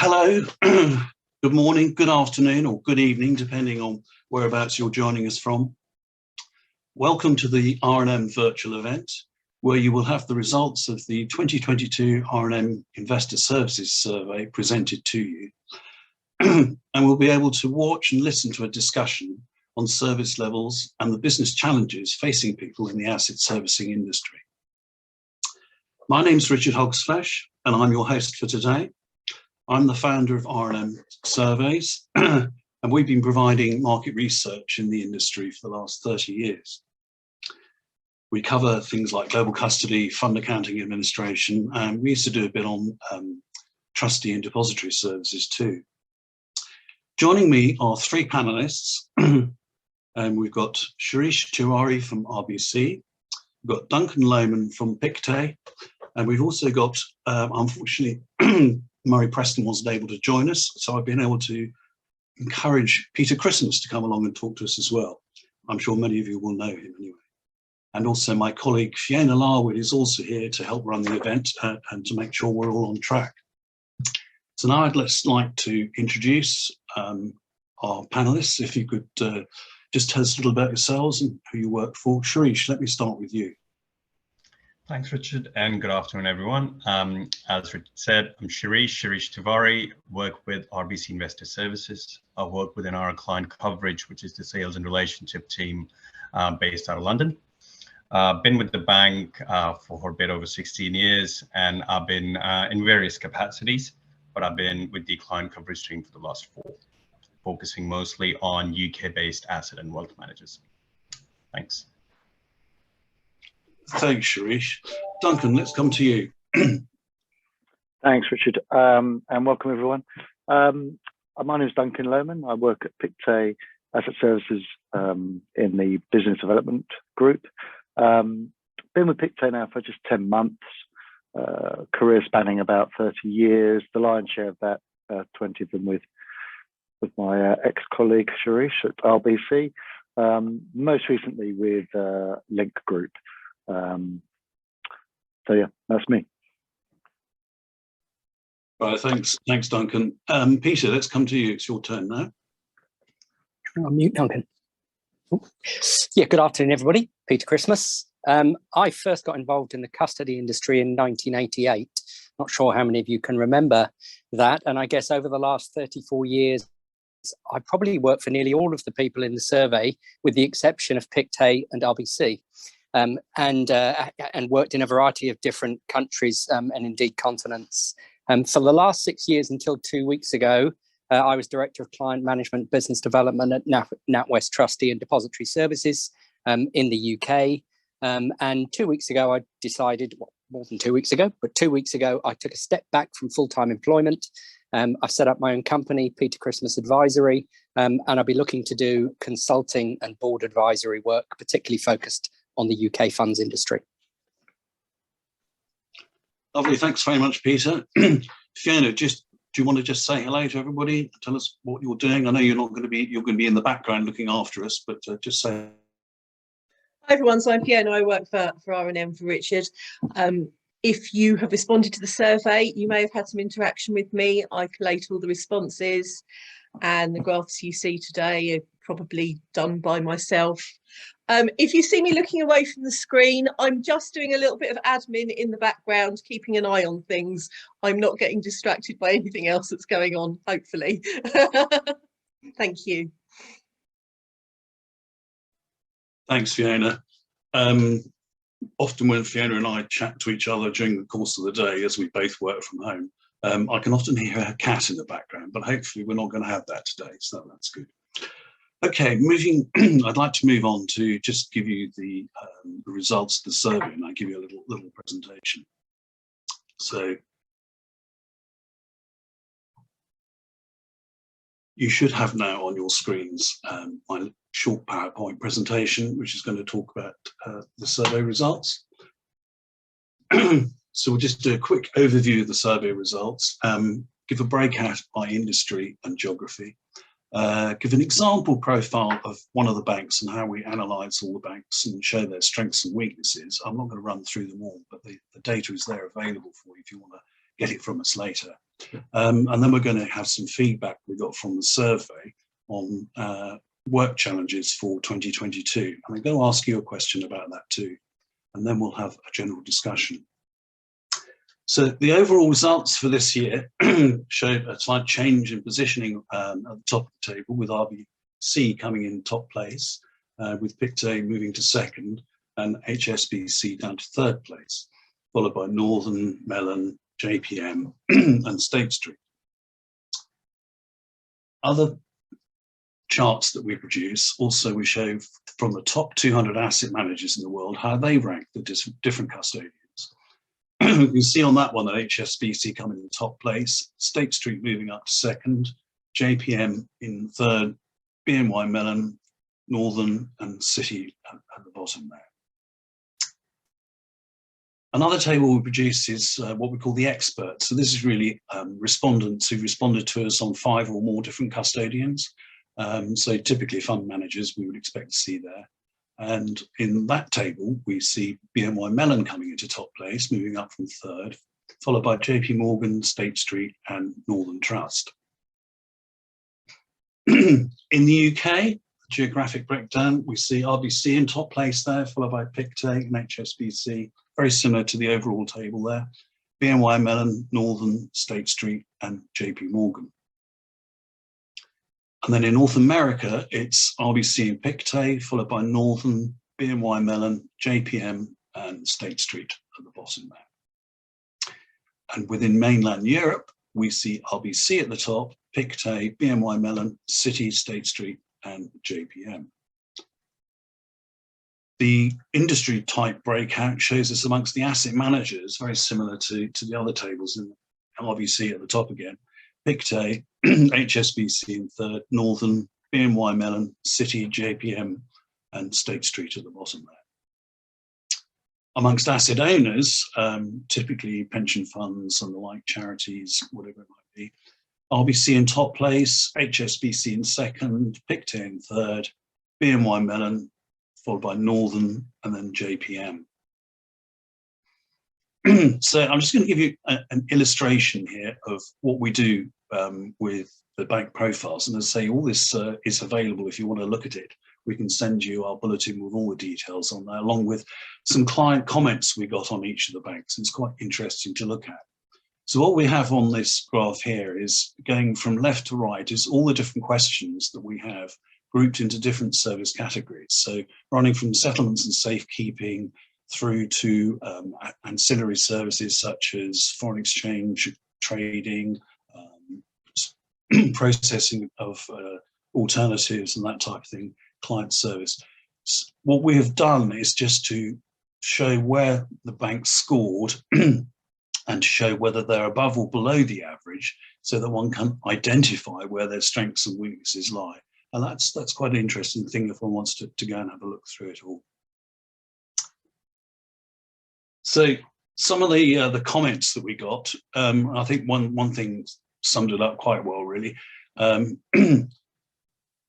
Hello, good morning, good afternoon, or good evening, depending on whereabouts you're joining us from. Welcome to the R&M virtual event, where you will have the results of the 2022 R&M Investor Services Survey presented to you. And we'll be able to watch and listen to a discussion on service levels and the business challenges facing people in the asset servicing industry. My name's Richard Hogsflesh, and I'm your host for today. I'm the founder of R&M Surveys, and we've been providing market research in the industry for the last 30 years. We cover things like global custody, fund accounting administration, and we used to do a bit on trustee and depository services too. Joining me are three panelists, and we've got Shirish Tiwari from RBC, we've got Duncan Lowman from Pictet, and we've also got, unfortunately, Murray Preston wasn't able to join us, so I've been able to encourage Peter Christmas to come along and talk to us as well. I'm sure many of you will know him anyway. And also my colleague Fiona Larwood is also here to help run the event and to make sure we're all on track. So now I'd just like to introduce our panelists. If you could just tell us a little about yourselves and who you work for. Shirish, let me start with you. Thanks, Richard, and good afternoon, everyone. As Richard said, I'm Shirish Tiwari, work with RBC Investor Services. I work within our client coverage, which is the sales and relationship team based out of London. Been with the bank for a bit over 16 years, and I've been in various capacities, but I've been with the client coverage team for the last 4, focusing mostly on UK-based asset and wealth managers. Thanks. Thanks, Shirish. Duncan, let's come to you. Thanks, Richard, and welcome everyone. My name is Duncan Lowman. I work at Pictet Asset Services in the Business Development Group. Been with Pictet now for just 10 months, career spanning about 30 years, the lion's share of that, 20 of them with my ex-colleague Shirish at RBC, most recently with Link Group. So yeah, that's me. Right, thanks, Duncan. Peter, let's come to you. It's your turn now. I'll mute Duncan. Yeah, good afternoon, everybody. Peter Christmas. I first got involved in the custody industry in 1988. Not sure how many of you can remember that. And I guess over the last 34 years, I probably worked for nearly all of the people in the survey, with the exception of Pictet and RBC. And worked in a variety of different countries and indeed continents. For the last 6 years until 2 weeks ago, I was Director of Client Management Business Development at NatWest Trustees and Depository Services in the UK. And 2 weeks ago, I decided, well, more than 2 weeks ago, but 2 weeks ago, I took a step back from full-time employment. I've set up my own company, Peter Christmas Advisory, and I'll be looking to do consulting and board advisory work, particularly focused on the UK funds industry. Lovely, thanks very much, Peter. Fiona, do you want to just say hello to everybody? Tell us what you're doing. I know you're going to be in the background looking after us, but just say. Hi everyone, so I'm Fiona. I work for R&M for Richard. If you have responded to the survey, you may have had some interaction with me. I collate all the responses, and the graphs you see today are probably done by myself. If you see me looking away from the screen, I'm just doing a little bit of admin in the background, keeping an eye on things. I'm not getting distracted by anything else that's going on, hopefully. Thank you. Thanks, Fiona. Often when Fiona and I chat to each other during the course of the day, as we both work from home, I can often hear her cat in the background, but hopefully we're not going to have that today, so that's good. Okay, I'd like to move on to just give you the results of the survey, and I'll give you a little presentation. So you should have now on your screens my short PowerPoint presentation, which is going to talk about the survey results. So we'll just do a quick overview of the survey results, give a breakout by industry and geography, give an example profile of one of the banks and how we analyse all the banks and show their strengths and weaknesses. I'm not going to run through them all, but the data is there available for you if you want to get it from us later. And then we're going to have some feedback we got from the survey on work challenges for 2022. And I'm going to ask you a question about that too, and then we'll have a general discussion. So the overall results for this year show a slight change in positioning at the top of the table, with RBC coming in top place, with Pictet moving to second and HSBC down to third place, followed by Northern, Mellon, JPM and State Street. Other charts that we produce also we show from the top 200 asset managers in the world how they rank the different custodians. You can see on that one that HSBC coming in top place, State Street moving up to second, JPM in third, BNY Mellon, Northern and Citi at the bottom there. Another table we produce is what we call the experts. So this is really respondents who responded to us on 5 or more different custodians. So typically fund managers we would expect to see there. And in that table, we see BNY Mellon coming into top place, moving up from third, followed by JP Morgan, State Street and Northern Trust. In the UK, geographic breakdown, we see RBC in top place there, followed by Pictet and HSBC, very similar to the overall table there. BNY Mellon, Northern, State Street and JP Morgan. And then in North America, it's RBC and Pictet, followed by Northern, BNY Mellon, JPM and State Street at the bottom there. And within mainland Europe, we see RBC at the top, Pictet, BNY Mellon, Citi, State Street and JPM. The industry type breakout shows us amongst the asset managers, very similar to the other tables, in RBC at the top again, Pictet, HSBC in third, Northern, BNY Mellon, Citi, JPM and State Street at the bottom there. Amongst asset owners, typically pension funds and the like, charities, whatever it might be, RBC in top place, HSBC in second, Pictet in third, BNY Mellon, followed by Northern and then JPM. So I'm just going to give you an illustration here of what we do with the bank profiles. And as I say, all this is available if you want to look at it. We can send you our bulletin with all the details on there, along with some client comments we got on each of the banks. It's quite interesting to look at. So what we have on this graph here is going from left to right is all the different questions that we have grouped into different service categories. So running from settlements and safekeeping through to ancillary services such as foreign exchange, trading, processing of alternatives and that type of thing, client service. What we have done is just to show where the bank scored and to show whether they're above or below the average so that one can identify where their strengths and weaknesses lie. And that's quite an interesting thing if one wants to go and have a look through it all. So some of the comments that we got, I think one thing summed it up quite well, really.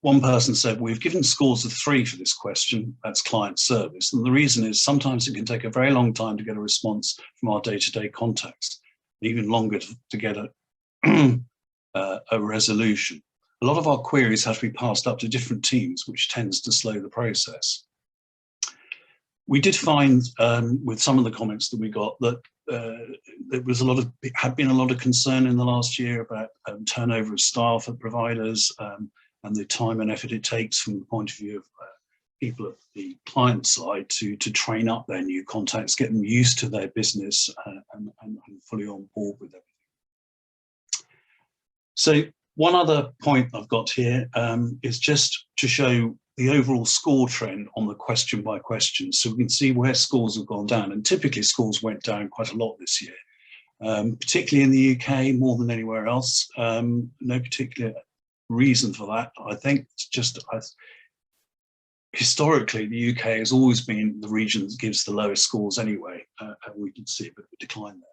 One person said, we've given scores of 3 for this question, that's client service. And the reason is sometimes it can take a very long time to get a response from our day-to-day contacts, even longer to get a resolution. A lot of our queries have to be passed up to different teams, which tends to slow the process. We did find with some of the comments that we got that there was had been a lot of concern in the last year about turnover of staff at providers and the time and effort it takes from the point of view of people at the client side to train up their new contacts, get them used to their business and fully on board with everything. So one other point I've got here is just to show the overall score trend on the question by question. So we can see where scores have gone down, and typically scores went down quite a lot this year, particularly in the UK more than anywhere else. No particular reason for that. I think it's just historically the UK has always been the region that gives the lowest scores anyway. We can see a bit of a decline there.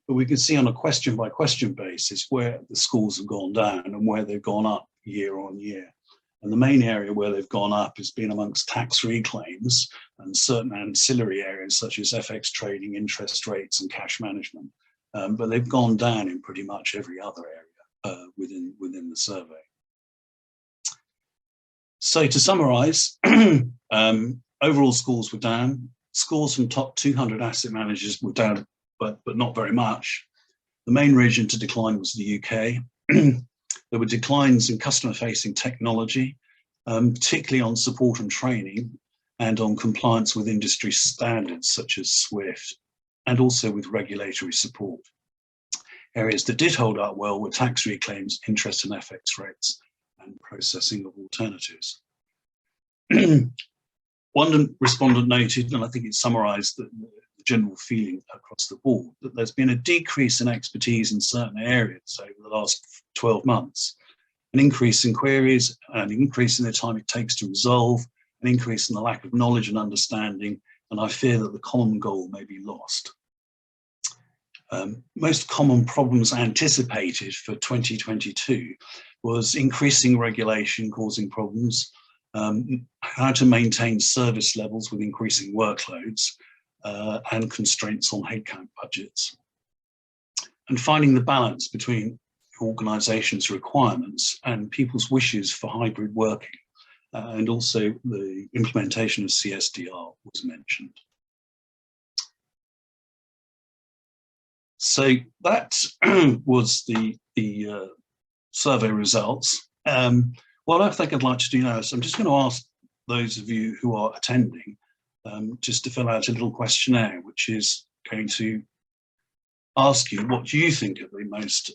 But we can see on a question by question basis where the scores have gone down and where they've gone up year on year. And the main area where they've gone up has been amongst tax reclaims and certain ancillary areas such as FX trading, interest rates and cash management. but they've gone down in pretty much every other area within the survey. So to summarise, overall scores were down. Scores from top 200 asset managers were down, but not very much. The main region to decline was the UK. There were declines in customer-facing technology, particularly on support and training, and on compliance with industry standards such as SWIFT, and also with regulatory support. Areas that did hold up well were tax reclaims, interest and FX rates, and processing of alternatives. One respondent noted, and I think it summarised the general feeling across the board, that there's been a decrease in expertise in certain areas over the last 12 months, an increase in queries, an increase in the time it takes to resolve, an increase in the lack of knowledge and understanding, and I fear that the common goal may be lost. Most common problems anticipated for 2022 was increasing regulation causing problems, how to maintain service levels with increasing workloads, and constraints on headcount budgets, and finding the balance between organisations' requirements and people's wishes for hybrid working, and also the implementation of CSDR was mentioned. So that was the survey results. What I think I'd like to do now is I'm just going to ask those of you who are attending just to fill out a little questionnaire, which is going to ask you what you think are the most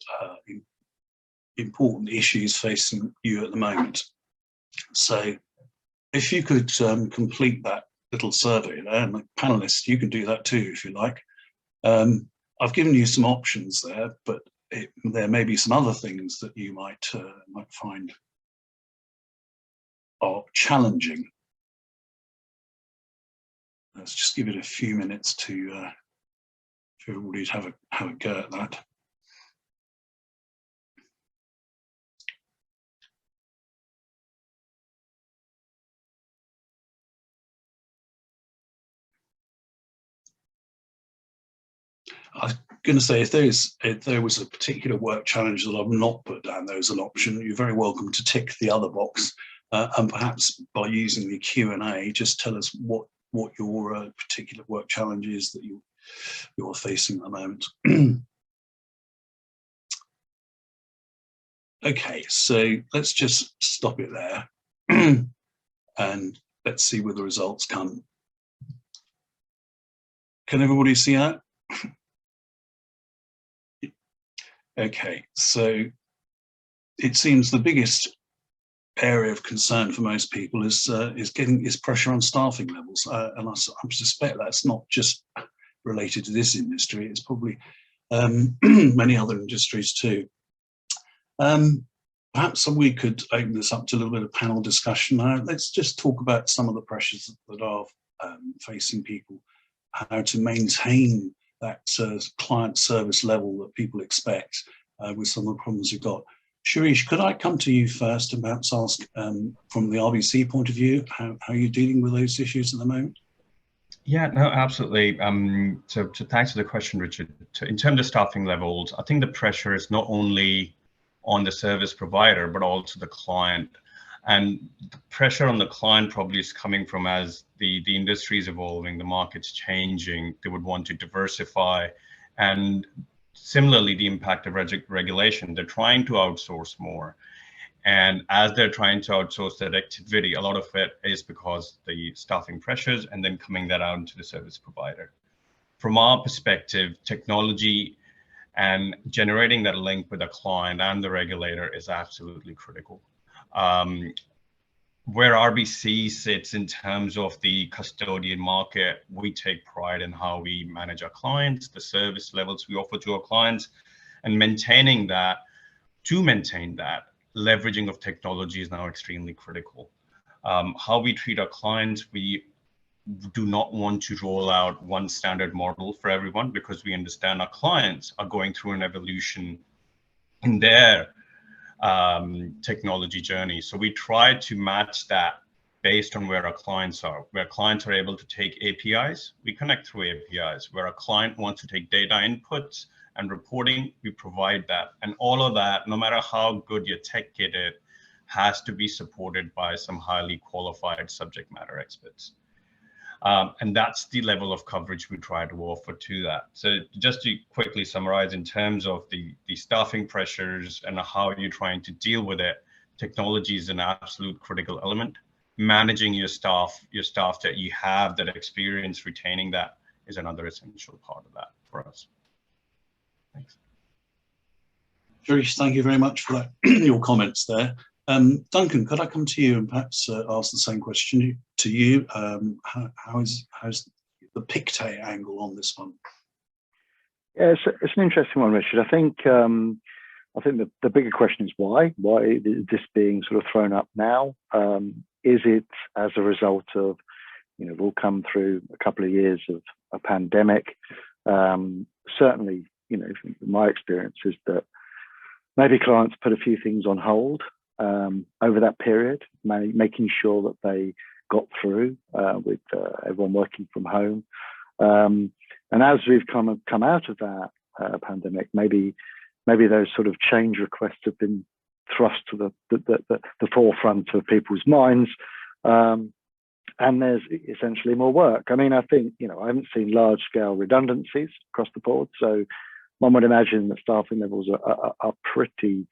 important issues facing you at the moment. So if you could complete that little survey there, and the panelists, you can do that too if you like. I've given you some options there, but there may be some other things that you might find are challenging. Let's just give it a few minutes to for everybody to have a go at that. I was going to say, if there was a particular work challenge that I've not put down there as an option, you're very welcome to tick the other box, and perhaps by using the Q&A, just tell us what your particular work challenge is that you're facing at the moment. Okay, so let's just stop it there, and let's see where the results come. Can everybody see that? Okay, so it seems the biggest area of concern for most people is pressure on staffing levels, and I suspect that's not just related to this industry. It's probably many other industries too. Perhaps we could open this up to a little bit of panel discussion now. Let's just talk about some of the pressures that are facing people, how to maintain that client service level that people expect with some of the problems you've got. Shirish, could I come to you first and perhaps ask from the RBC point of view, how you're dealing with those issues at the moment? Yeah, no, absolutely. So thanks for the question, Richard. In terms of staffing levels, I think the pressure is not only on the service provider, but also the client. And the pressure on the client probably is coming from as the industry is evolving, the market's changing, they would want to diversify. And similarly, the impact of regulation, they're trying to outsource more. And as they're trying to outsource that activity, a lot of it is because the staffing pressures and then coming that out to the service provider. From our perspective, technology and generating that link with the client and the regulator is absolutely critical. Where RBC sits in terms of the custodian market, we take pride in how we manage our clients, the service levels we offer to our clients, and maintaining that. To maintain that, leveraging of technology is now extremely critical. How we treat our clients, we do not want to roll out one standard model for everyone because we understand our clients are going through an evolution in their technology journey. So we try to match that based on where our clients are. Where clients are able to take APIs, we connect through APIs. Where a client wants to take data inputs and reporting, we provide that. And all of that, no matter how good your tech kit is, has to be supported by some highly qualified subject matter experts. And that's the level of coverage we try to offer to that. So just to quickly summarize in terms of the staffing pressures and how you're trying to deal with it, technology is an absolute critical element. Managing your staff that you have that experience, retaining that is another essential part of that for us. Thanks. Shirish, thank you very much for that, your comments there. Duncan, could I come to you and perhaps ask the same question to you? How's the Pictet angle on this one? Yeah, it's an interesting one, Richard. I think the bigger question is why? Why is this being sort of thrown up now? Is it as a result of, we've all come through a couple of years of a pandemic? Certainly, my experience is that maybe clients put a few things on hold over that period, making sure that they got through with everyone working from home. And as we've come out of that pandemic, maybe those sort of change requests have been thrust to the forefront of people's minds, and there's essentially more work. I mean, I think I haven't seen large-scale redundancies across the board, so one would imagine that staffing levels are pretty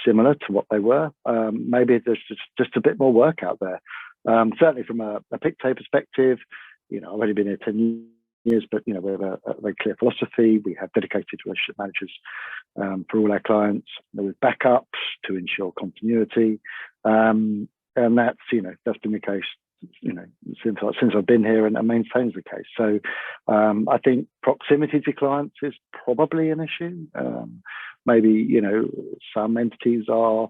similar to what they were. Maybe there's just a bit more work out there. Certainly from a Pictet perspective, I've only been here 10 years, but we have a very clear philosophy. We have dedicated relationship managers for all our clients with backups to ensure continuity, and that's been the case since I've been here, and maintains the case. So I think proximity to clients is probably an issue. Maybe some entities are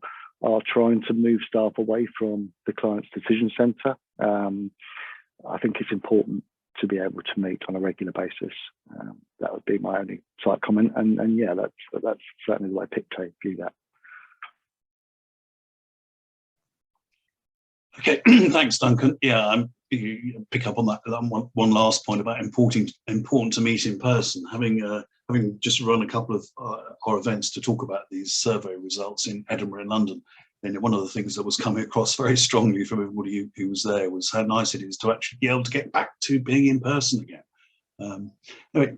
trying to move staff away from the client's decision center. I think it's important to be able to meet on a regular basis. That would be my only slight comment, and yeah, that's certainly the way Pictet view that. Okay, thanks, Duncan. Yeah, you pick up on that one last point about important to meet in person. Having just run a couple of our events to talk about these survey results in Edinburgh and London, and one of the things that was coming across very strongly from everybody who was there was how nice it is to actually be able to get back to being in person again. Anyway,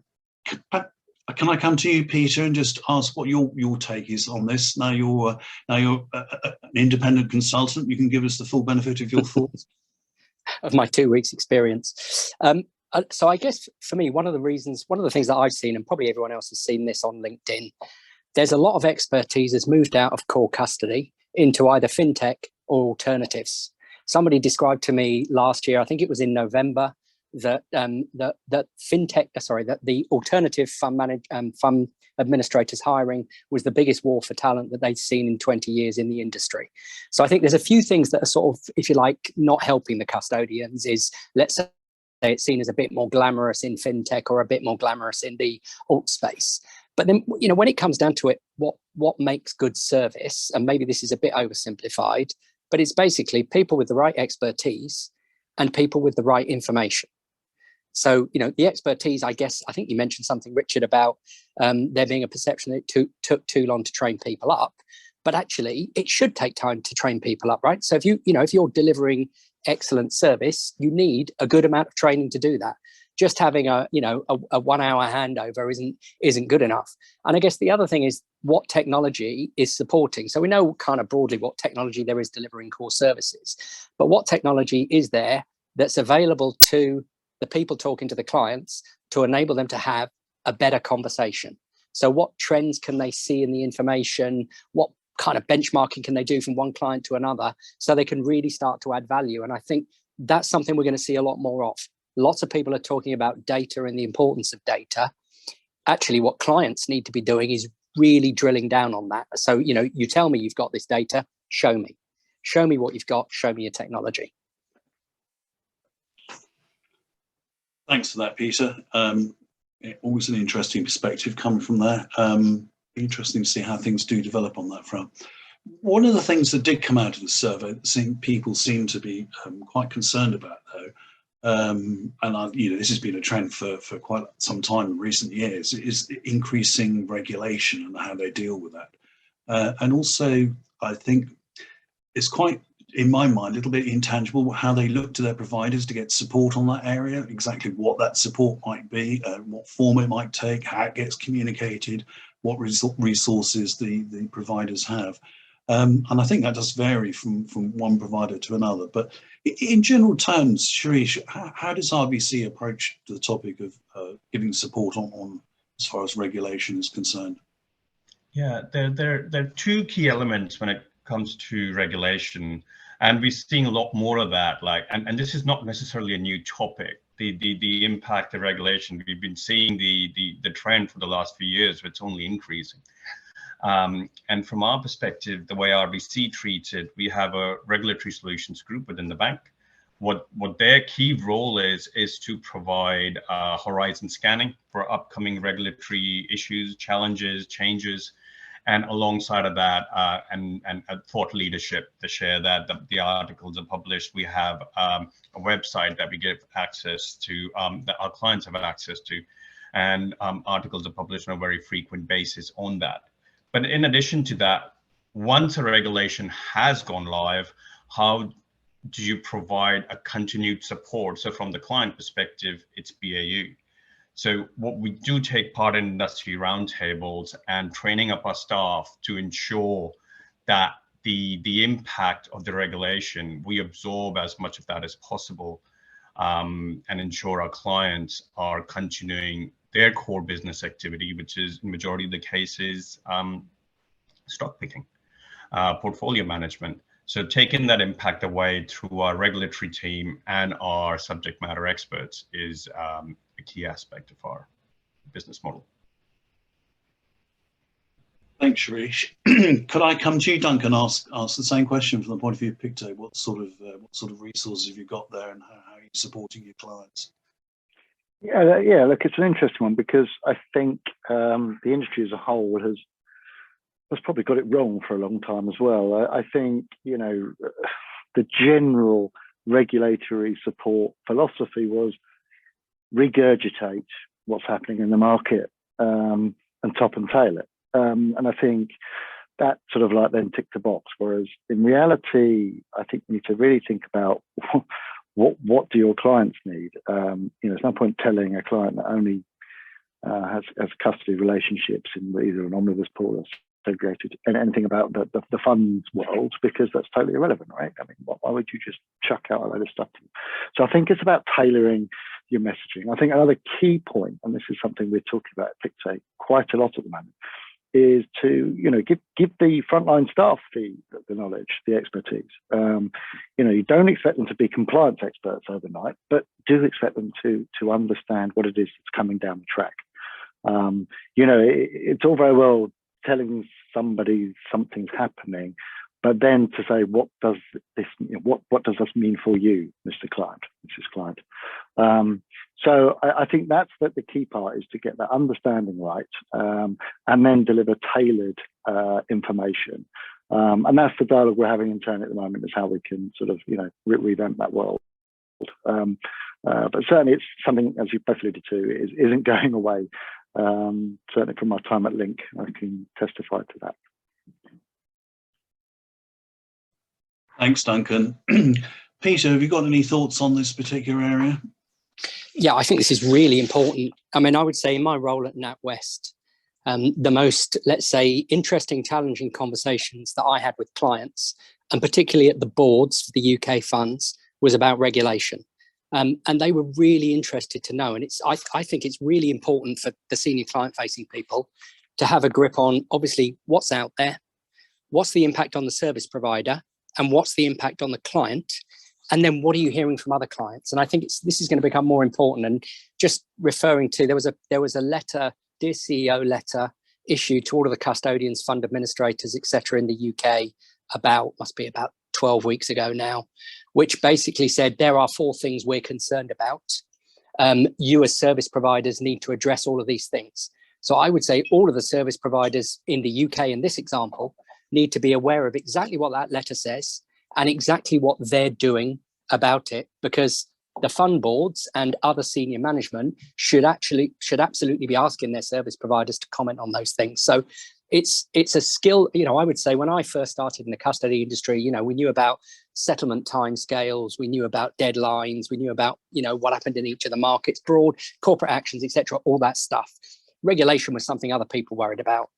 can I come to you, Peter, and just ask what your take is on this? Now you're an independent consultant. You can give us the full benefit of your thoughts. Of my 2 weeks experience. So I guess for me, one of the things that I've seen, and probably everyone else has seen this on LinkedIn, there's a lot of expertise that's moved out of core custody into either fintech or alternatives. Somebody described to me last year, I think it was in November, that the alternative fund administrators hiring was the biggest war for talent that they've seen in 20 years in the industry. So I think there's a few things that are sort of, if you like, not helping the custodians. Is, let's say, it's seen as a bit more glamorous in fintech or a bit more glamorous in the alt space. But then, when it comes down to it, what makes good service, and maybe this is a bit oversimplified, but it's basically people with the right expertise and people with the right information. So, the expertise, I think you mentioned something, Richard, about there being a perception that it took too long to train people up, but actually it should take time to train people up, right? So if if you're delivering excellent service, you need a good amount of training to do that. Just having a 1 hour handover isn't good enough. And I guess the other thing is what technology is supporting. So we know kind of broadly what technology there is delivering core services, but what technology is there that's available to the people talking to the clients to enable them to have a better conversation? So what trends can they see in the information? What kind of benchmarking can they do from one client to another so they can really start to add value? And I think that's something we're going to see a lot more of. Lots of people are talking about data and the importance of data. Actually, what clients need to be doing is really drilling down on that. So, you tell me you've got this data, show me what you've got, show me your technology. Thanks for that, Peter. Always an interesting perspective coming from there. Interesting to see how things do develop on that front. One of the things that did come out of the survey that people seem to be quite concerned about, though, and this has been a trend for quite some time in recent years, is increasing regulation and how they deal with that. And also, I think it's quite, in my mind, a little bit intangible how they look to their providers to get support on that area, exactly what that support might be, what form it might take, how it gets communicated, what resources the providers have. And I think that does vary from one provider to another. But in general terms, Shirish, how does RBC approach the topic of giving support on as far as regulation is concerned? Yeah, there are two key elements when it comes to regulation, and we're seeing a lot more of that. And this is not necessarily a new topic. The impact of regulation, we've been seeing the trend for the last few years, it's only increasing. And from our perspective, the way RBC treats it, we have a regulatory solutions group within the bank. What their key role is to provide horizon scanning for upcoming regulatory issues, challenges, changes, and alongside of that, and thought leadership to share that the articles are published. We have a website that we give access to, that our clients have access to, and articles are published on a very frequent basis on that. But in addition to that, once a regulation has gone live, how do you provide a continued support? So from the client perspective, it's BAU. So what we do take part in industry roundtables and training up our staff to ensure that the impact of the regulation, we absorb as much of that as possible, and ensure our clients are continuing their core business activity, which is in majority of the cases, stock picking, portfolio management. So taking that impact away through our regulatory team and our subject matter experts is a key aspect of our business model. Thanks, Shirish. Could I come to you, Duncan, ask the same question from the point of view of Pictet? What sort of resources have you got there, and how are you supporting your clients? Yeah, look, it's an interesting one, because I think the industry as a whole has probably got it wrong for a long time as well. I think, the general regulatory support philosophy was regurgitate what's happening in the market, and top and tail it. And I think that sort of like then ticked the box. Whereas in reality, I think you need to really think about what do your clients need. There's no point telling a client that only has custody relationships in either an omnibus pool or segregated, and anything about the funds world, because that's totally irrelevant, right? I mean, why would you just chuck out a load of stuff to them? So I think it's about tailoring your messaging. I think another key point, and this is something we're talking about at Pictet quite a lot at the moment, is to give the frontline staff the knowledge, the expertise. You don't expect them to be compliance experts overnight, but do expect them to understand what it is that's coming down the track. It's all very well telling somebody something's happening, but then to say, what does this mean for you, Mr. Client, Mrs. Client? So I think that's the key part, is to get that understanding right, and then deliver tailored information. And that's the dialogue we're having internally at the moment, is how we can sort of, revamp that world. But certainly it's something, as you both alluded to, isn't going away. Certainly from my time at Link, I can testify to that. Thanks, Duncan. Peter, have you got any thoughts on this particular area? Yeah, I think this is really important. I mean, I would say in my role at NatWest, the most, let's say, interesting, challenging conversations that I had with clients, and particularly at the boards for the UK funds, was about regulation. And they were really interested to know. And I think it's really important for the senior client-facing people to have a grip on, obviously, what's out there, what's the impact on the service provider, and what's the impact on the client, and then what are you hearing from other clients? And I think this is going to become more important. And just referring to, there was a letter, Dear CEO letter, issued to all of the custodians, fund administrators, etc. in the UK must be about 12 weeks ago now, which basically said there are 4 things we're concerned about. You as service providers need to address all of these things. So I would say all of the service providers in the UK in this example need to be aware of exactly what that letter says and exactly what they're doing about it, because the fund boards and other senior management should absolutely be asking their service providers to comment on those things. So it's a skill. I would say when I first started in the custody industry, we knew about settlement timescales, we knew about deadlines, we knew about what happened in each of the markets, broad corporate actions, etc., all that stuff. Regulation was something other people worried about.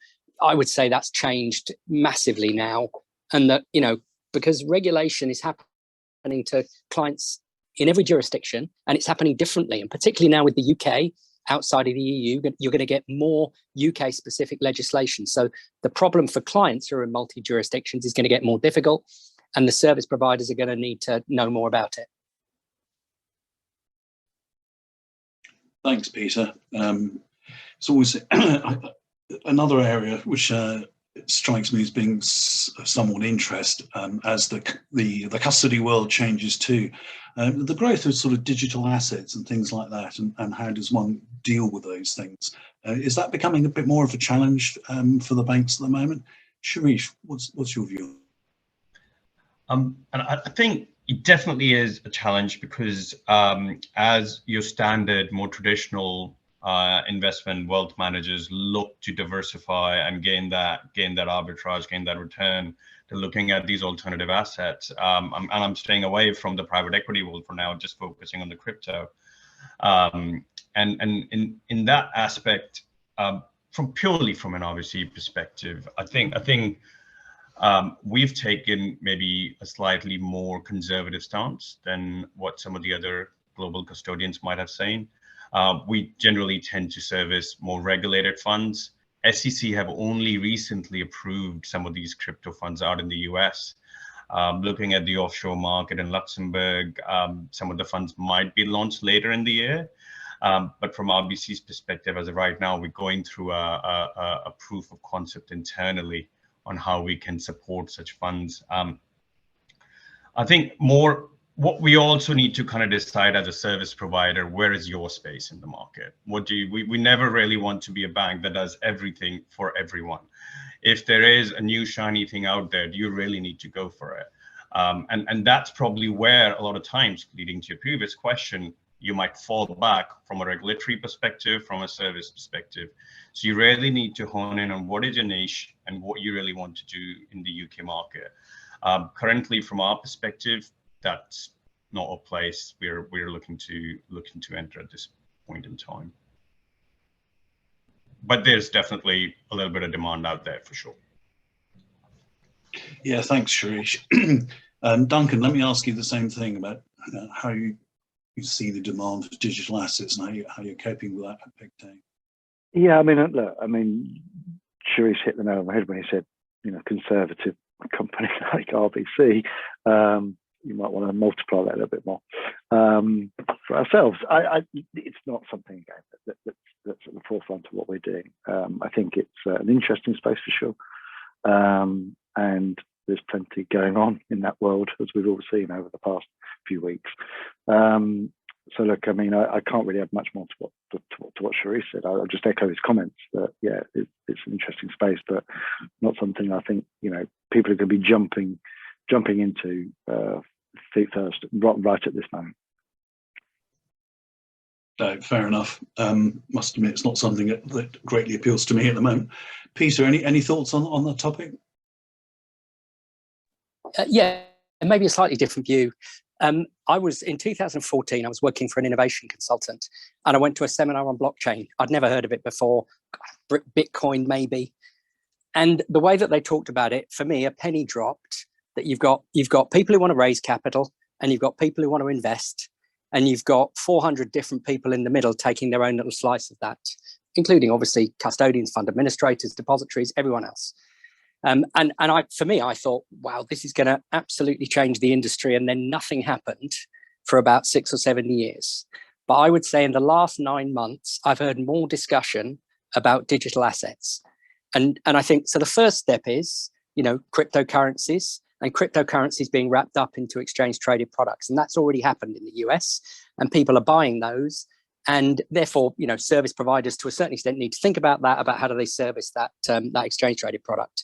I would say that's changed massively now, and that because regulation is happening to clients in every jurisdiction, and it's happening differently, and particularly now with the UK outside of the EU, you're going to get more UK specific legislation. So the problem for clients who are in multi jurisdictions is going to get more difficult, and the service providers are going to need to know more about it. Thanks, Peter. It's always another area which strikes me as being somewhat interesting as the custody world changes too. The growth of sort of digital assets and things like that, and how does one deal with those things? Is that becoming a bit more of a challenge for the banks at the moment? Shirish, what's your view? And I think it definitely is a challenge because as your standard, more traditional investment wealth managers look to diversify and gain that arbitrage, gain that return, they're looking at these alternative assets. I'm staying away from the private equity world for now, just focusing on the crypto. And in that aspect, purely from an RBC perspective, I think we've taken maybe a slightly more conservative stance than what some of the other global custodians might have seen. We generally tend to service more regulated funds. SEC have only recently approved some of these crypto funds out in the US. Looking at the offshore market in Luxembourg, some of the funds might be launched later in the year. But from RBC's perspective, as of right now, we're going through a proof of concept internally on how we can support such funds. I think what we also need to kind of decide as a service provider, where is your space in the market? We never really want to be a bank that does everything for everyone. If there is a new shiny thing out there, do you really need to go for it? And that's probably where a lot of times, leading to your previous question, you might fall back from a regulatory perspective, from a service perspective. So you really need to hone in on what is your niche and what you really want to do in the UK market. Currently, from our perspective, that's not a place we're looking to enter at this point in time. But there's definitely a little bit of demand out there for sure. Yeah, thanks, Shirish. Duncan, let me ask you the same thing about how you see the demand for digital assets and how you're coping with that at Pictet. Yeah, look, Shirish hit the nail on the head when he said, conservative company like RBC. You might want to multiply that a little bit more for ourselves. It's not something again that's at the forefront of what we're doing. I think it's an interesting space for sure, and there's plenty going on in that world, as we've all seen over the past few weeks. So look, I can't really have much more to what Shirish said. I'll just echo his comments that it's an interesting space, but not something I think people are going to be jumping into feet first right at this moment. No, fair enough. Must admit, it's not something that greatly appeals to me at the moment. Peter, any thoughts on the topic? Yeah, maybe a slightly different view. I was in 2014, I was working for an innovation consultant, and I went to a seminar on blockchain. I'd never heard of it before, Bitcoin maybe. And the way that they talked about it, for me, a penny dropped that you've got people who want to raise capital, and you've got people who want to invest, and you've got 400 different people in the middle taking their own little slice of that, including obviously custodians, fund administrators, depositories, everyone else. And I thought, wow, this is going to absolutely change the industry. And then nothing happened for about 6 or 7 years. But I would say in the last 9 months, I've heard more discussion about digital assets. And I think, so the first step is, cryptocurrencies, and cryptocurrencies being wrapped up into exchange traded products. And that's already happened in the US, and people are buying those. And therefore, service providers to a certain extent need to think about that, about how do they service that exchange traded product.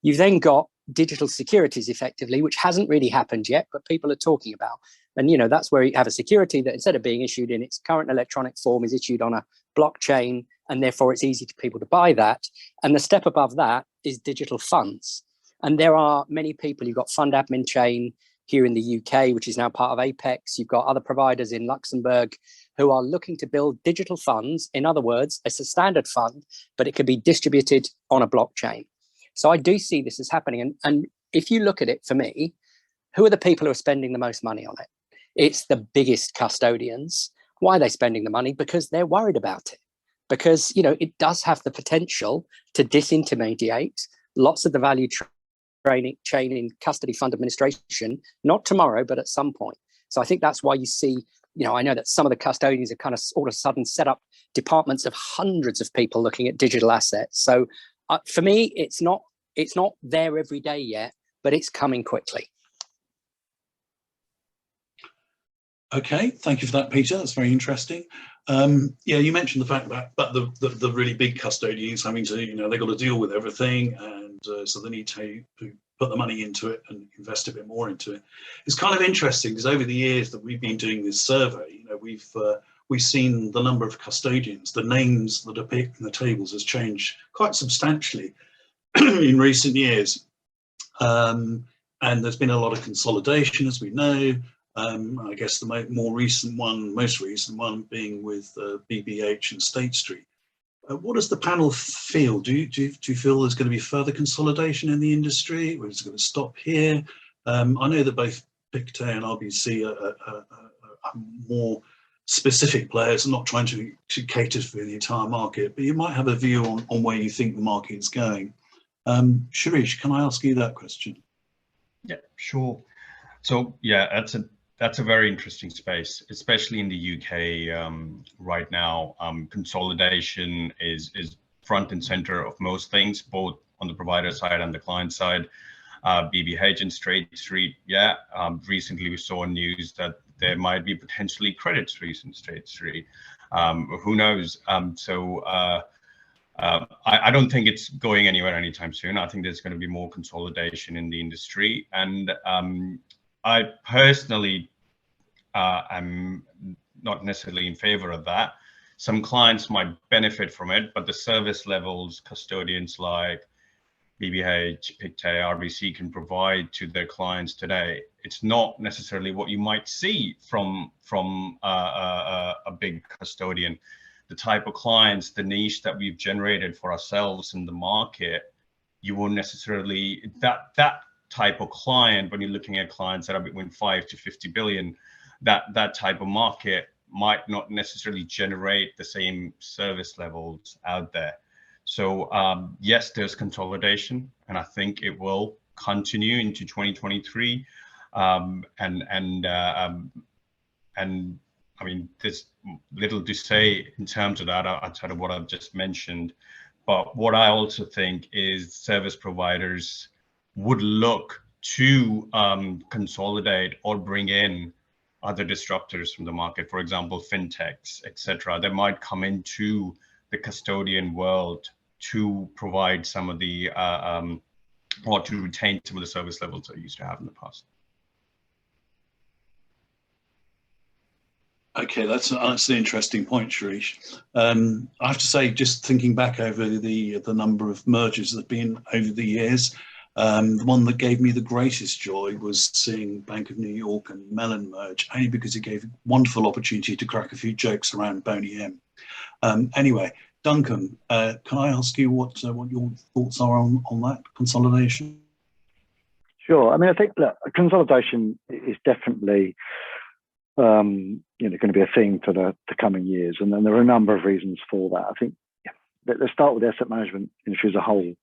You've then got digital securities effectively, which hasn't really happened yet, but people are talking about. And, that's where you have a security that instead of being issued in its current electronic form is issued on a blockchain, and therefore it's easy to people to buy that. And the step above that is digital funds. And there are many people. You've got Fund Admin Chain here in the UK, which is now part of Apex. You've got other providers in Luxembourg who are looking to build digital funds. In other words, it's a standard fund, but it can be distributed on a blockchain. So I do see this as happening. And if you look at it, for me, who are the people who are spending the most money on it? It's the biggest custodians. Why are they spending the money? Because they're worried about it. Because, it does have the potential to disintermediate lots of the value chain in custody fund administration, not tomorrow, but at some point. So I think that's why you see, I know that some of the custodians have kind of all of a sudden set up departments of hundreds of people looking at digital assets. So for me, it's not there every day yet, but it's coming quickly. Okay, thank you for that, Peter. That's very interesting. Yeah, you mentioned the fact that the really big custodians having to, they've got to deal with everything, and so they need to put the money into it and invest a bit more into it. It's kind of interesting because over the years that we've been doing this survey, we've seen the number of custodians, the names that appear in the tables has changed quite substantially in recent years, and there's been a lot of consolidation, as we know. I guess the most recent one being with BBH and State Street. What does the panel feel? Do you feel there's going to be further consolidation in the industry, or is it going to stop here? I know that both Pictet and RBC are more specific players and not trying to cater for the entire market, but you might have a view on where you think the market is going. Shirish, can I ask you that question? Yeah, sure. So yeah, that's a very interesting space, especially in the UK right now. Consolidation is front and center of most things, both on the provider side and the client side. BBH and State Street, yeah. Recently we saw news that there might be potentially Credit Suisse and State Street. Who knows? I don't think it's going anywhere anytime soon. I think there's going to be more consolidation in the industry, and I personally am not necessarily in favor of that. Some clients might benefit from it, but the service levels custodians like BBH, Pictet, RBC can provide to their clients today, it's not necessarily what you might see from a big custodian. The type of clients, the niche that we've generated for ourselves in the market, you won't necessarily, that type of client, when you're looking at clients that are between 5 to 50 billion, that type of market might not necessarily generate the same service levels out there. So yes, there's consolidation, and I think it will continue into 2023. And I mean, there's little to say in terms of that outside of what I've just mentioned. But what I also think is service providers would look to consolidate or bring in other disruptors from the market, for example, fintechs, etc. They might come into the custodian world to provide some of the, or to retain some of the service levels that you used to have in the past. Okay, that's an interesting point, Shirish. I have to say, just thinking back over the number of mergers that have been over the years, the one that gave me the greatest joy was seeing Bank of New York and Mellon merge, only because it gave a wonderful opportunity to crack a few jokes around Boney M. Anyway, Duncan, can I ask you what your thoughts are on that consolidation? Sure. I mean, I think that consolidation is definitely going to be a theme for the coming years, and then there are a number of reasons for that. I think let's start with the asset management industry as a whole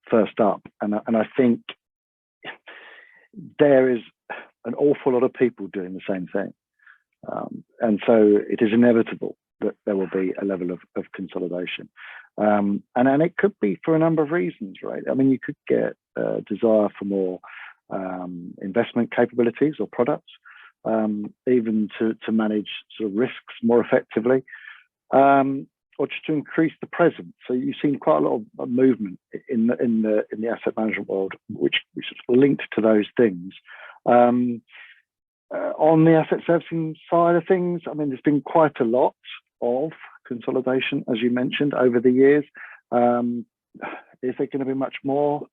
first up, and I think there is an awful lot of people doing the same thing, and so it is inevitable that there will be a level of consolidation, and it could be for a number of reasons, right? I mean, you could get a desire for more investment capabilities or products, even to manage sort of risks more effectively, or just to increase the presence. So you've seen quite a lot of movement in the asset management world, which is linked to those things. On the asset servicing side of things, I mean, there's been quite a lot of consolidation, as you mentioned, over the years. Is there going to be much more?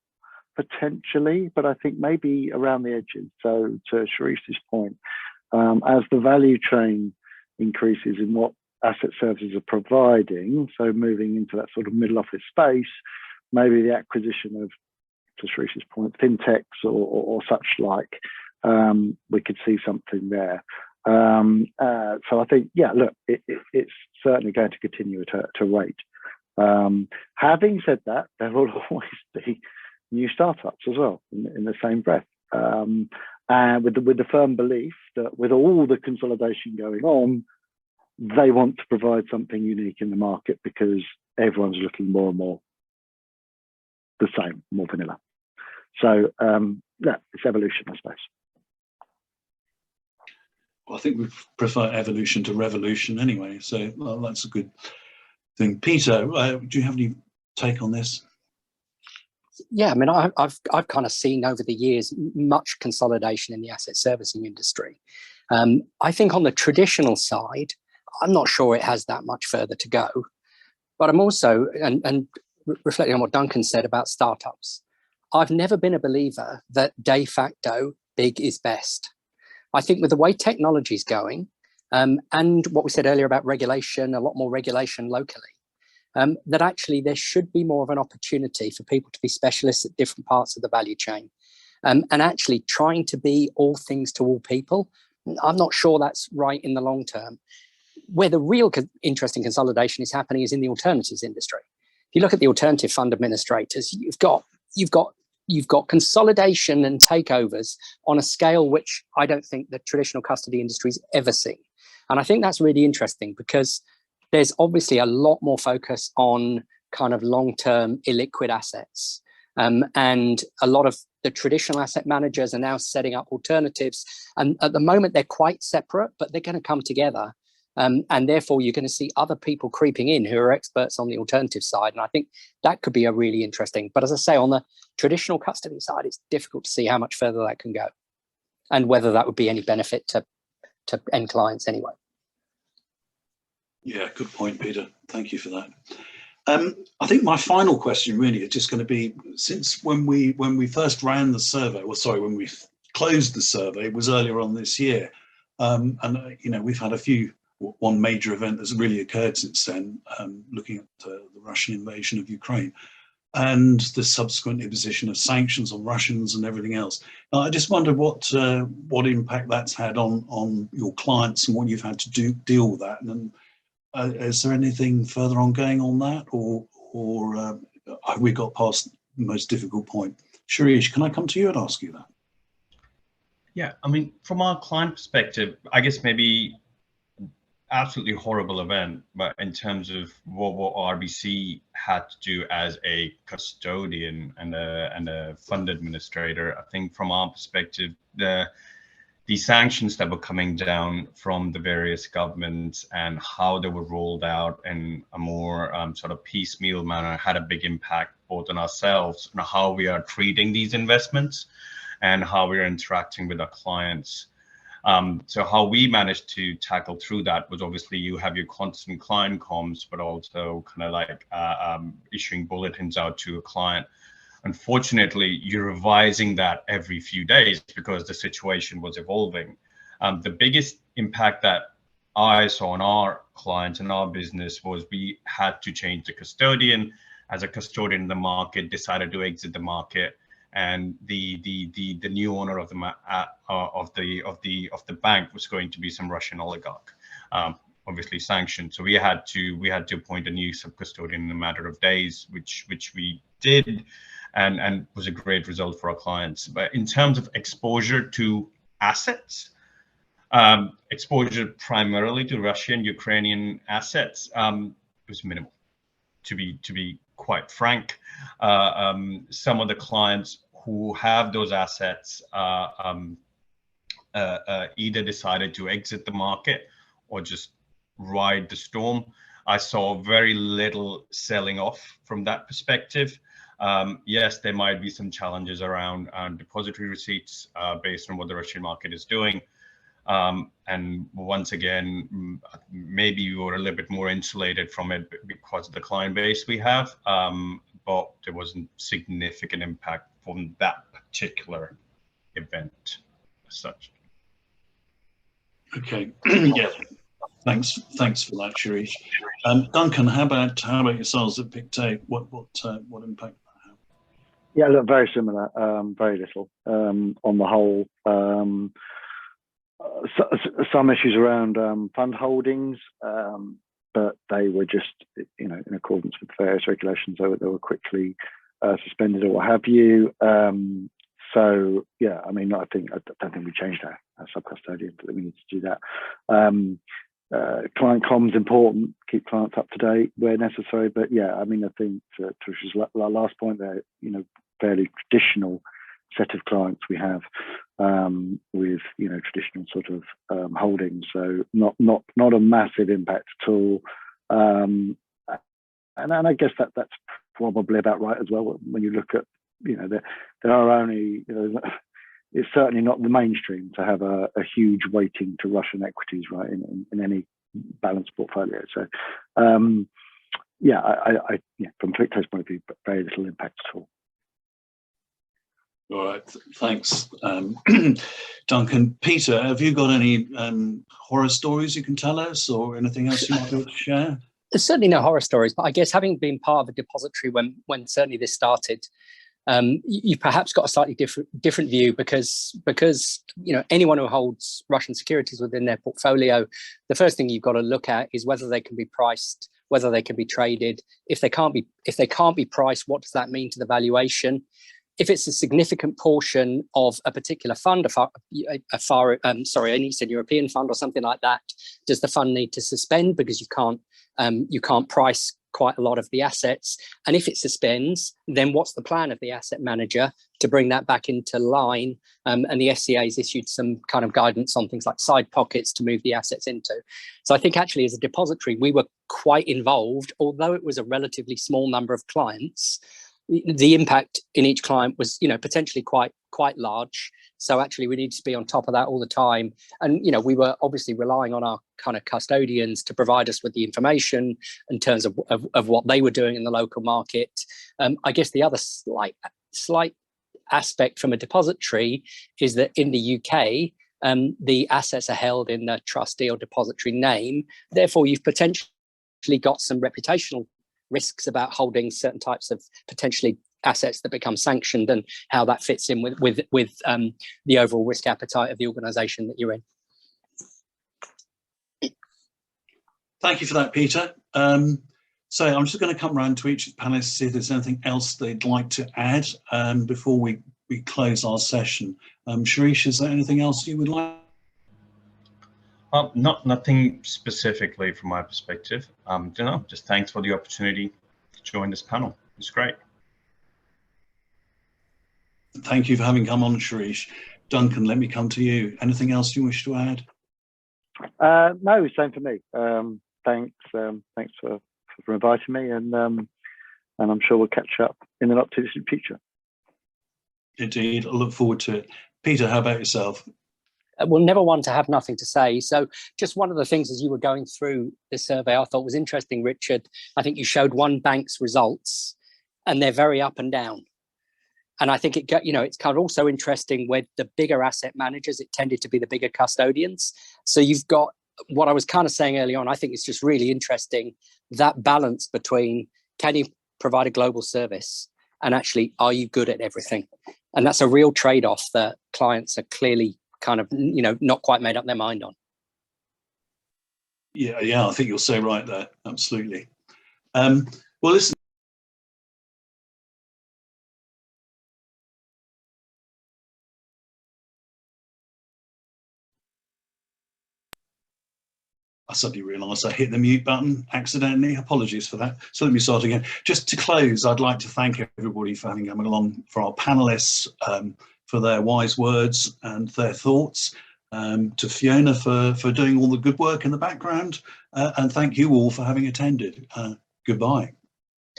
Potentially, but I think maybe around the edges. So to Shirish's point, as the value chain increases in what asset services are providing, so moving into that sort of middle office space, maybe the acquisition of, to Shirish's point, fintechs or such like, we could see something there. So I think, yeah, look, it's certainly going to continue to wait. Having said that, there will always be new startups as well in the same breath, and with the firm belief that with all the consolidation going on, they want to provide something unique in the market because everyone's looking more and more the same, more vanilla. So yeah, it's evolution, I suppose. Well, I think we prefer evolution to revolution anyway, so well, that's a good thing. Peter, do you have any take on this? Yeah, I mean, I've kind of seen over the years much consolidation in the asset servicing industry. I think on the traditional side, I'm not sure it has that much further to go. But I'm also, and reflecting on what Duncan said about startups, I've never been a believer that de facto big is best. I think with the way technology is going, and what we said earlier about regulation, a lot more regulation locally, that actually there should be more of an opportunity for people to be specialists at different parts of the value chain. And actually trying to be all things to all people, I'm not sure that's right in the long term. Where the real interesting consolidation is happening is in the alternatives industry. If you look at the alternative fund administrators, you've got consolidation and takeovers on a scale which I don't think the traditional custody industry's ever seen. And I think that's really interesting because there's obviously a lot more focus on kind of long-term illiquid assets. And a lot of the traditional asset managers are now setting up alternatives. And at the moment, they're quite separate, but they're going to come together. And therefore, you're going to see other people creeping in who are experts on the alternative side. And I think that could be a really interesting. But as I say, on the traditional custody side, it's difficult to see how much further that can go and whether that would be any benefit to end clients anyway. Yeah, good point, Peter. Thank you for that. I think my final question really is just going to be, since when we first ran the survey, well, sorry, when we closed the survey, it was earlier on this year. And, you know, we've had one major event that's really occurred since then, looking at the Russian invasion of Ukraine and the subsequent imposition of sanctions on Russians and everything else. I just wondered what impact that's had on your clients and what you've had to deal with that. And is there anything further on going on that, or have we got past the most difficult point? Shirish, can I come to you and ask you that? Yeah, I mean, from our client perspective, I guess maybe absolutely horrible event, but in terms of what RBC had to do as a custodian and a fund administrator, I think from our perspective, the sanctions that were coming down from the various governments and how they were rolled out in a more sort of piecemeal manner had a big impact both on ourselves and how we are treating these investments and how we're interacting with our clients. So how we managed to tackle through that was obviously you have your constant client comms, but also kind of like issuing bulletins out to a client. Unfortunately, you're revising that every few days because the situation was evolving. The biggest impact that I saw on our clients and our business was we had to change the custodian. As a custodian in the market, decided to exit the market, and the new owner of the bank was going to be some Russian oligarch, obviously sanctioned. So we had to appoint a new sub-custodian in a matter of days, which we did. And was a great result for our clients. But in terms of exposure to assets, exposure primarily to Russian, Ukrainian assets was minimal, to be quite frank. Some of the clients who have those assets either decided to exit the market or just ride the storm. I saw very little selling off from that perspective. Yes, there might be some challenges around depository receipts based on what the Russian market is doing. And once again, maybe we were a little bit more insulated from it because of the client base we have, but there wasn't significant impact from that particular event as such. Okay, yeah, thanks for that, Shirish. Duncan, how about yourselves at Pictet? What impact? Yeah, look, very similar, very little on the whole. Some issues around fund holdings, but they were just, in accordance with various regulations, they were quickly suspended or what have you. So yeah, I mean, I don't think we changed our sub-custodian, but we need to do that. Client comms important, keep clients up to date where necessary. But yeah, I mean, I think to Trish's last point there, fairly traditional set of clients we have with traditional sort of holdings, so not a massive impact at all. And I guess that's probably about right as well. When you look at there are only it's certainly not the mainstream to have a huge weighting to Russian equities, right, in any balanced portfolio. So yeah, I from Pictet's point of view, but very little impact at all. All right, thanks, Duncan. Peter, have you got any horror stories you can tell us, or anything else you might be able to share? There's certainly no horror stories, but I guess having been part of a depository when certainly this started, you've perhaps got a slightly different view because anyone who holds Russian securities within their portfolio, the first thing you've got to look at is whether they can be priced, whether they can be traded. If they can't be priced, what does that mean to the valuation? If it's a significant portion of a particular fund, an Eastern European fund or something like that, does the fund need to suspend because you can't price quite a lot of the assets? And if it suspends, then what's the plan of the asset manager to bring that back into line? And the FCA has issued some kind of guidance on things like side pockets to move the assets into. So I think actually as a depository, we were quite involved, although it was a relatively small number of clients. The impact in each client was, potentially quite large. So actually we need to be on top of that all the time. And, we were obviously relying on our kind of custodians to provide us with the information in terms of what they were doing in the local market. I guess the other slight aspect from a depository is that in the UK, the assets are held in the trustee or depository name. Therefore, you've potentially got some reputational risks about holding certain types of potentially assets that become sanctioned, and how that fits in with the overall risk appetite of the organisation that you're in. Thank you for that, Peter. So I'm just going to come around to each of the panelists to see if there's anything else they'd like to add before we close our session. Shirish, is there anything else you would like? Nothing specifically from my perspective. Just thanks for the opportunity to join this panel. It's great. Thank you for having come on, Shirish. Duncan, let me come to you. Anything else you wish to add? No, same for me. Thanks for inviting me, and I'm sure we'll catch up in the not too distant future. Indeed, I look forward to it. Peter, how about yourself? We'll never want to have nothing to say. So just one of the things as you were going through the survey I thought was interesting, Richard, I think you showed one bank's results and they're very up and down. And I think it's kind of also interesting with the bigger asset managers, it tended to be the bigger custodians. So you've got what I was kind of saying early on, I think it's just really interesting, that balance between can you provide a global service and actually are you good at everything? And that's a real trade-off that clients are clearly kind of, not quite made up their mind on. Yeah, I think you're so right there. Absolutely. Well, listen. I suddenly realised I hit the mute button accidentally. Apologies for that. So let me start again. Just to close, I'd like to thank everybody for having come along, for our panellists, for their wise words and their thoughts, to Fiona for doing all the good work in the background, and thank you all for having attended. Goodbye.